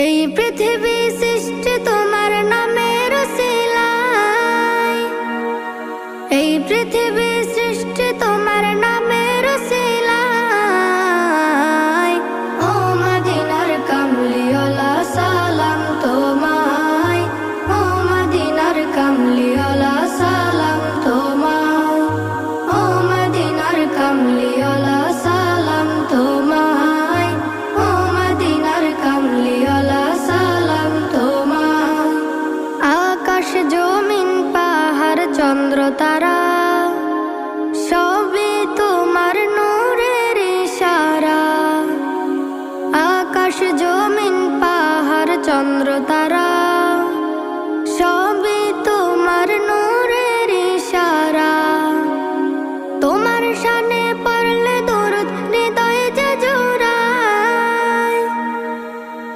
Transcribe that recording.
এই পৃথিবী সৃষ্টি তোমার নামের উসিলায়, এই পৃথিবী সৃষ্টি তোমার নামের উসিলায়। ও মদিনার কামলিওয়ালা সালাম তোমায়, ও মদিনার কামলিওয়ালা সালাম তোমায়, ও মদিনার কামলিওয়ালা সালাম তোমায়, ও মদিনার কামলিওয়ালা সালাম তোমায়। আকাশ জমিন পাহাড় চন্দ্র তারা সবই তোমার নূরের ইশারা। আকাশ জমিন পাহাড় চন্দ্র তারা